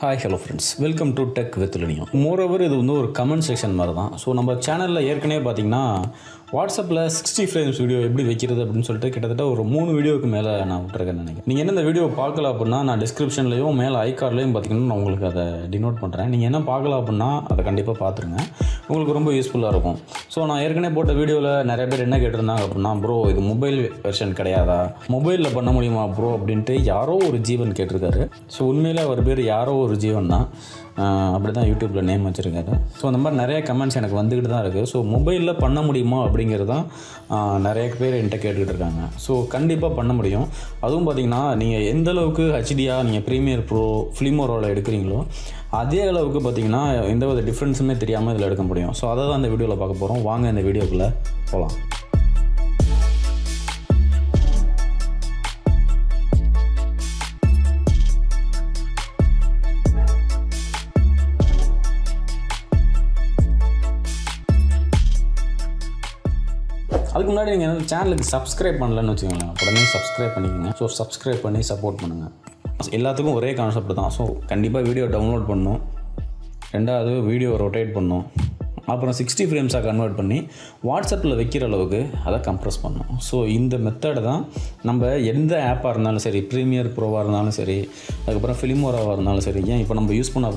Hi hello friends, welcome to tech with Linio. Moreover இது வந்து ஒரு கமெண்ட் செக்ஷன் மாதிரி தான். ஸோ நம்ம சேனலில் ஏற்கனவே பார்த்தீங்கன்னா வாட்ஸ்அப்பில் 60 ஃப்ரேம்ஸ் வீடியோ எப்படி வைக்கிறது அப்படின்னு சொல்லிட்டு கிட்டத்தட்ட ஒரு 3 வீடியோவுக்கு மேலே நான் விட்டுருக்கேன்னு நினைக்கிறேன். நீங்கள் என்ன இந்த வீடியோ பார்க்கல அப்படின்னா நான் டிஸ்கிரிப்ஷன்லையும் மேலே ஐகார்ட்லையும் பார்த்தீங்கன்னா நான் உங்களுக்கு அதை டினோட் பண்ணுறேன். நீங்கள் என்ன பார்க்கல அப்படின்னா அதை கண்டிப்பாக பார்த்துருங்க, உங்களுக்கு ரொம்ப யூஸ்ஃபுல்லாக இருக்கும். ஸோ நான் ஏற்கனவே போட்ட வீடியோவில் நிறைய பேர் என்ன கேட்டிருந்தாங்க அப்படின்னா, ப்ரோ இது மொபைல் வெர்ஷன் கிடையாதா, மொபைலில் பண்ண முடியுமா ப்ரோ அப்படின்ட்டு யாரோ ஒரு ஜீவன் கேட்டிருக்காரு. ஸோ உண்மையிலே அவர் பேர் யாரோ ஒரு ஜீவன் தான், அப்படி தான் யூடியூப்பில் நேம் வச்சுருக்காரு. ஸோ அந்த மாதிரி நிறைய கமெண்ட்ஸ் எனக்கு வந்துக்கிட்டு தான் இருக்குது. ஸோ மொபைலில் பண்ண முடியுமா அப்படிங்கிறது தான் நிறைய பேர் என்கிட்ட கேட்டுக்கிட்டு இருக்காங்க. ஸோ கண்டிப்பாக பண்ண முடியும். அதுவும் பார்த்திங்கன்னா நீங்கள் எந்த அளவுக்கு ஹெச்டியாக நீங்கள் ப்ரீமியர் ப்ரோ ஃபிலிமோரோவில் எடுக்கிறீங்களோ அதே அளவுக்கு பார்த்திங்கன்னா எந்த வித டிஃப்ரென்ஸுமே தெரியாமல் இதில் எடுக்க முடியும். ஸோ அதை தான் இந்த வீடியோவில் பார்க்க போகிறோம். வாங்க இந்த வீடியோக்குள்ளே போகலாம். அதுக்கு முன்னாடி நீங்கள் சேனலுக்கு சப்ஸ்கிரைப் பண்ணலன்னு வச்சுக்கோங்களேன், உடனே சப்ஸ்கிரைப் பண்ணிக்கோங்க. ஸோ சப்ஸ்கிரைப் பண்ணி சப்போர்ட் பண்ணுங்கள். எல்லாத்துக்கும் ஒரே கான்செப்ட் தான். ஸோ கண்டிப்பாக வீடியோ டவுன்லோட் பண்ணணும், ரெண்டாவது வீடியோ ரொட்டேட் பண்ணணும், அப்புறம் 60 ஃப்ரேம்ஸாக கன்வெர்ட் பண்ணி வாட்ஸ்அப்பில் வைக்கிற அளவுக்கு அதை கம்ப்ரெஸ் பண்ணணும். ஸோ இந்த மெத்தட் தான் நம்ம எந்த ஆப்பாக இருந்தாலும் சரி, ப்ரீமியர் ப்ரோவாக இருந்தாலும் சரி, அதுக்கப்புறம் ஃபிலிமோராவாக இருந்தாலும் சரி, ஏன் இப்போ நம்ம யூஸ் பண்ண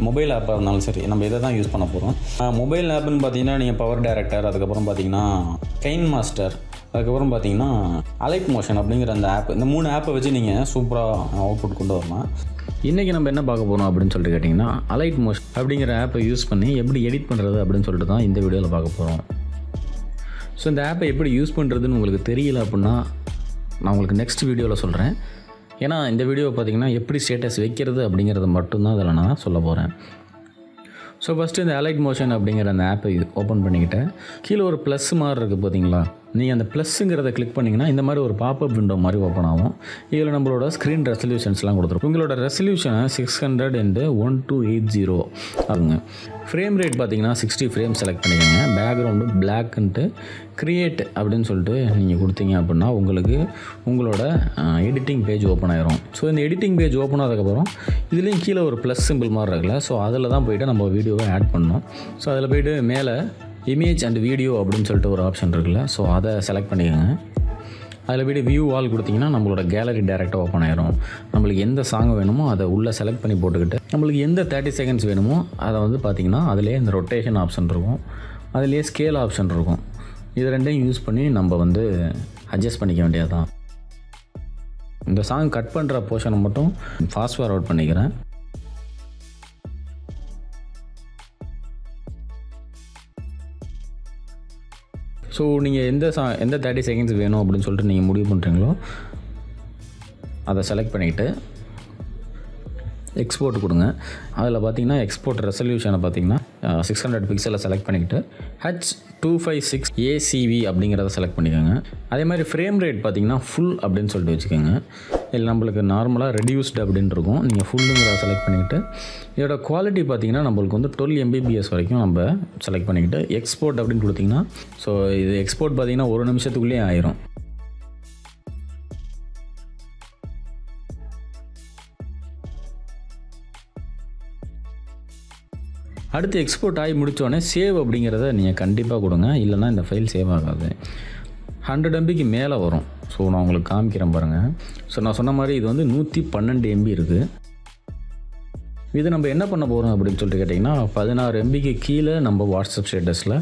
மொபைல் ஆப்பாக இருந்தாலும் சரி, நம்ம இதை தான் யூஸ் பண்ண போகிறோம். மொபைல் ஆப்புன்னு பார்த்தீங்கன்னா நீங்கள் பவர் டைரக்டர், அதுக்கப்புறம் பார்த்தீங்கன்னா கைன் மாஸ்டர், அதுக்கப்புறம் பார்த்தீங்கன்னா அலைட் மோஷன் அப்படிங்கிற அந்த ஆப், இந்த 3 ஆப்பை வச்சு நீங்கள் சூப்பராக அவுட்புட் கொண்டு வரலாம். இன்றைக்கி நம்ம என்ன பார்க்க போகிறோம் அப்படின்னு சொல்லிட்டு கேட்டிங்கன்னா, அலைட் மோஷன் அப்படிங்கிற ஆப்பை யூஸ் பண்ணி எப்படி எடிட் பண்ணுறது அப்படின்னு சொல்லிட்டு தான் இந்த வீடியோவில் பார்க்க போகிறோம். ஸோ இந்த ஆப்பை எப்படி யூஸ் பண்ணுறதுன்னு உங்களுக்கு தெரியல அப்படின்னா நான் உங்களுக்கு நெக்ஸ்ட் வீடியோவில் சொல்கிறேன். ஏன்னா இந்த வீடியோ பார்த்திங்கன்னா எப்படி ஸ்டேட்டஸ் வைக்கிறது அப்படிங்கிறத மட்டும்தான் அதில் நான் சொல்ல போகிறேன். ஸோ ஃபஸ்ட்டு இந்த அலைட் மோஷன் அப்படிங்கிற அந்த ஆப்பை ஓப்பன் பண்ணிக்கிட்டேன். கீழே ஒரு ப்ளஸ் மாதிரி இருக்குது பார்த்தீங்களா, நீங்கள் அந்த ப்ளஸ்ஸுங்கிறத கிளிக் பண்ணிங்கன்னா இந்த மாதிரி ஒரு பாப்அப் விண்டோ மாதிரி ஓப்பன் ஆகும். இதில் நம்மளோட ஸ்க்ரீன் ரெசல்யூஷன்ஸ்லாம் கொடுத்துருக்கும். உங்களோட ரெசல்யூஷனை 600x1280 ஆகுங்க. ஃப்ரேம் ரேட் பார்த்தீங்கன்னா 60 ஃப்ரேம் செலக்ட் பண்ணிக்கோங்க. பேக்ரவுண்டு பிளாக்ன்ட்டு கிரியேட் அப்படின்னு சொல்லிட்டு நீங்கள் கொடுத்தீங்க அப்படின்னா உங்களுக்கு உங்களோட எடிட்டிங் பேஜ் ஓப்பன் ஆயிரும். ஸோ இந்த எடிட்டிங் பேஜ் ஓப்பன் ஆனதுக்கப்புறம் இதுலேயும் கீழே ஒரு ப்ளஸ் சிம்பிள் மாதிரி இருக்குல்ல, ஸோ அதில் தான் போய்ட்டு நம்ம வீடியோவை ஆட் பண்ணணும். ஸோ அதில் போய்ட்டு மேலே இமேஜ் அண்ட் வீடியோ அப்படின்னு சொல்லிட்டு ஒரு ஆப்ஷன் இருக்குல்ல, ஸோ அதை செலக்ட் பண்ணிக்கோங்க. அதில் போய்ட்டு வியூ ஆல் கொடுத்திங்கன்னா நம்மளோட கேலரி டேரெக்டாக ஓப்பன் ஆயிரும். நம்மளுக்கு எந்த சாங் வேணுமோ அதை உள்ளே செலக்ட் பண்ணி போட்டுக்கிட்டு நம்மளுக்கு எந்த 30 செகண்ட்ஸ் வேணுமோ அதை வந்து பார்த்திங்கன்னா அதிலே இந்த ரொட்டேஷன் ஆப்ஷன் இருக்கும், அதிலே ஸ்கேல் ஆப்ஷன் இருக்கும். இது ரெண்டையும் யூஸ் பண்ணி நம்ம வந்து அட்ஜஸ்ட் பண்ணிக்க வேண்டியது தான். இந்த சாங் கட் பண்ணுற போர்ஷனை மட்டும் ஃபாஸ்ட் ஃபார்வர்ட் பண்ணிக்கிறேன். ஸோ நீங்கள் எந்த 30 செகண்ட்ஸ் வேணும் அப்படின்னு சொல்லிட்டு நீங்கள் முடிவு பண்ணுறீங்களோ அதை செலக்ட் பண்ணிவிட்டு எக்ஸ்போர்ட் கொடுங்க. அதில் பார்த்தீங்கன்னா எக்ஸ்போர்ட் ரெசல்யூஷனை பார்த்தீங்கன்னா 600 பிக்சலில் செலக்ட் பண்ணிக்கிட்டு H256 ACV அப்படிங்கிறத செலக்ட் பண்ணிக்கோங்க. அதே மாதிரி ஃப்ரேம் ரேட் பார்த்தீங்கன்னா ஃபுல் அப்படின்னு சொல்லிட்டு வச்சுக்கோங்க. இல்லை நம்மளுக்கு நார்மலாக ரெடியூஸ்டு அப்படின்னு இருக்கும், நீங்கள் ஃபுல்லுங்கிறத செலக்ட் பண்ணிக்கிட்டு இதோட குவாலிட்டி பார்த்தீங்கன்னா நம்மளுக்கு வந்து 12 Mbps வரைக்கும் நம்ம செலக்ட் பண்ணிக்கிட்டு எக்ஸ்போர்ட் அப்படின்னு கொடுத்திங்கன்னா, ஸோ இது எக்ஸ்போர்ட் பார்த்தீங்கன்னா 1 நிமிஷத்துக்குள்ளேயே ஆயிரும். அடுத்து எக்ஸ்போர்ட் ஆகி முடித்தோடனே சேவ் அப்படிங்கிறத நீங்கள் கண்டிப்பாக கொடுங்க, இல்லைனா இந்த ஃபைல் சேவ் ஆகாது. 100 MBக்கு மேலே வரும். ஸோ நான் உங்களுக்கு காமிக்கிறேன் பாருங்கள். ஸோ நான் சொன்ன மாதிரி இது வந்து 112 MB இருக்குது. இது நம்ம என்ன பண்ண போகிறோம் அப்படின்னு சொல்லிட்டு கேட்டிங்கன்னா 16 MBக்கு கீழே நம்ம வாட்ஸ்அப் ஸ்டேட்டஸில்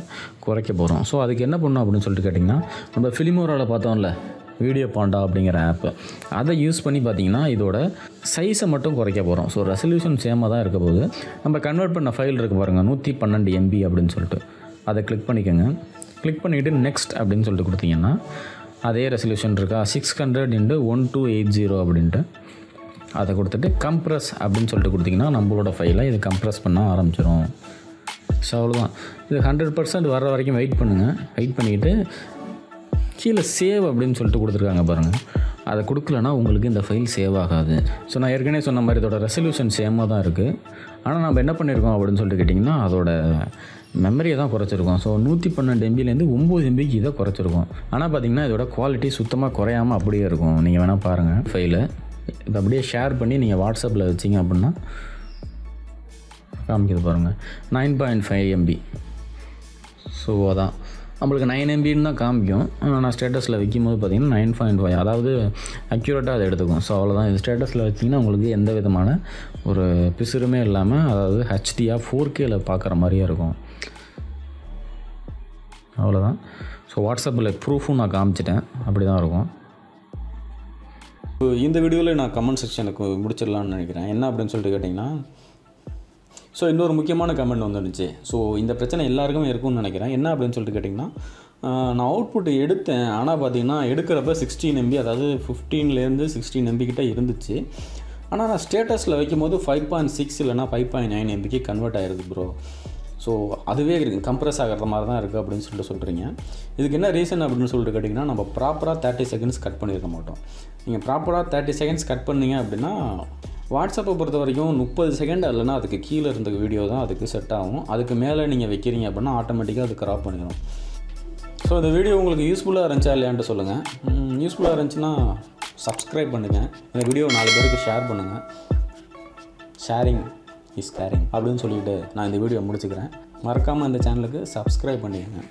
குறைக்க போகிறோம். ஸோ அதுக்கு என்ன பண்ணணும் அப்படின்னு சொல்லிட்டு கேட்டிங்கன்னா, நம்ம ஃபிலிமோராவில் பார்த்தோம்ல வீடியோ பாண்டா அப்படிங்கிற ஆப்பு, அதை யூஸ் பண்ணி பார்த்திங்கன்னா இதோட சைஸை மட்டும் குறைக்க போகிறோம். ஸோ ரெசல்யூஷன் சேமாக தான் இருக்க போது. நம்ம கன்வெர்ட் பண்ண ஃபைல் இருக்குது பாருங்கள் 112 MB அப்படின்னு சொல்லிட்டு, அதை கிளிக் பண்ணிக்கோங்க. கிளிக் பண்ணிவிட்டு நெக்ஸ்ட் அப்படின்னு சொல்லிட்டு கொடுத்தீங்கன்னா அதே ரெசல்யூஷன் இருக்கா 600x1280 அப்படின்ட்டு அதை கொடுத்துட்டு கம்ப்ரஸ் அப்படின்னு சொல்லிட்டு கொடுத்திங்கன்னா நம்மளோட ஃபைலை இது கம்ப்ரஸ் பண்ண ஆரம்பிச்சிடும். ஸோ அவ்வளோதான். இது 100% வர்ற வரைக்கும் வெயிட் பண்ணுங்கள். வெயிட் பண்ணிவிட்டு கீழே சேவ் அப்படின்னு சொல்லிட்டு கொடுத்துருக்காங்க பாருங்கள், அதை கொடுக்கலன்னா உங்களுக்கு இந்த ஃபைல் சேவ் ஆகாது. ஸோ நான் ஏற்கனவே சொன்ன மாதிரி இதோட ரெசல்யூஷன் சேமாக தான் இருக்குது. ஆனால் நம்ம என்ன பண்ணியிருக்கோம் அப்படின்னு சொல்லிட்டு கேட்டிங்கன்னா அதோட மெமரியை தான் குறைச்சிருக்கோம். ஸோ 112 MBலேருந்து 9 MBக்கு இதை குறைச்சிருக்கோம். ஆனால் பார்த்திங்கன்னா இதோட குவாலிட்டி சுத்தமாக குறையாமல் அப்படியே இருக்கும். நீங்கள் வேணால் பாருங்கள் ஃபைலை. இதை அப்படியே ஷேர் பண்ணி நீங்கள் வாட்ஸ்அப்பில் வச்சிங்க அப்படின்னா காமிக்கிது பாருங்கள் 9.5 MB. ஸோ அதான் நம்மளுக்கு 9 MBன்னு தான் காமிக்கும். நான் ஸ்டேட்டஸில் வைக்கும்போது பார்த்திங்கன்னா 9.5, அதாவது அக்யூரேட்டாக அதை எடுத்துக்கும். ஸோ அவ்வளோதான். இது ஸ்டேட்டஸில் வச்சிங்கன்னா உங்களுக்கு எந்த விதமான ஒரு பிசுறுமே இல்லாமல், அதாவது ஹெச்டியாக 4Kல பார்க்குற மாதிரியே இருக்கும். அவ்வளோதான். ஸோ வாட்ஸ்அப்பில் ப்ரூஃபும் நான் காமிச்சிட்டேன். அப்படி தான் இருக்கும். இந்த வீடியோவில் நான் கமெண்ட் செக்ஷனுக்கு முடிச்சிடலான்னு நினைக்கிறேன். என்ன அப்படின்னு சொல்லிட்டு கேட்டிங்கன்னா, ஸோ இன்னொரு முக்கியமான கமெண்ட் வந்துருந்துச்சு. ஸோ இந்த பிரச்சனை எல்லாருக்குமே இருக்கும்னு நினைக்கிறேன். என்ன அப்படின்னு சொல்லிட்டு கேட்டிங்கன்னா, நான் அவுட்புட் எடுத்தேன். ஆனால் பார்த்திங்கன்னா எடுக்கிறப்ப 16 MB, அதாவது 15லேருந்து 16 MB கிட்ட இருந்துச்சு. ஆனால் நான் ஸ்டேட்டஸில் வைக்கும்போது 5.6 இல்லைனா 5.9 MBக்கு கன்வெர்ட் ஆகிருது ப்ரோ. ஸோ அதுவே கம்ப்ரெஸ் ஆகிற மாதிரி தான் இருக்குது அப்படின்னு சொல்லிட்டு சொல்கிறீங்க. இதுக்கு என்ன ரீசன் அப்படின்னு சொல்லிட்டு கேட்டிங்கன்னா, நம்ம ப்ராப்பராக 30 செகண்ட்ஸ் கட் பண்ணியிருக்க மாட்டோம். நீங்கள் ப்ராப்பராக 30 செகண்ட்ஸ் கட் பண்ணிங்க அப்படின்னா, வாட்ஸ்அப்பை பொறுத்த வரைக்கும் 30 செகண்ட் இல்லைனா அதுக்கு கீழே இருந்த வீடியோ தான் அதுக்கு செட் ஆகும். அதுக்கு மேலே நீங்கள் வைக்கிறீங்க அப்படின்னா ஆட்டோமேட்டிக்காக அது கிராப் பண்ணிடும். ஸோ இந்த வீடியோ உங்களுக்கு யூஸ்ஃபுல்லாக இருந்துச்சா இல்லையான்ட்டு சொல்லுங்கள். யூஸ்ஃபுல்லாக இருந்துச்சுன்னா சப்ஸ்கிரைப் பண்ணுங்கள். இந்த வீடியோ 4 பேருக்கு ஷேர் பண்ணுங்கள். ஷேரிங் இஸ் கேரிங் அப்படின்னு சொல்லிவிட்டு நான் இந்த வீடியோ முடிச்சுக்கிறேன். மறக்காமல் இந்த சேனலுக்கு சப்ஸ்கிரைப் பண்ணிடுங்க.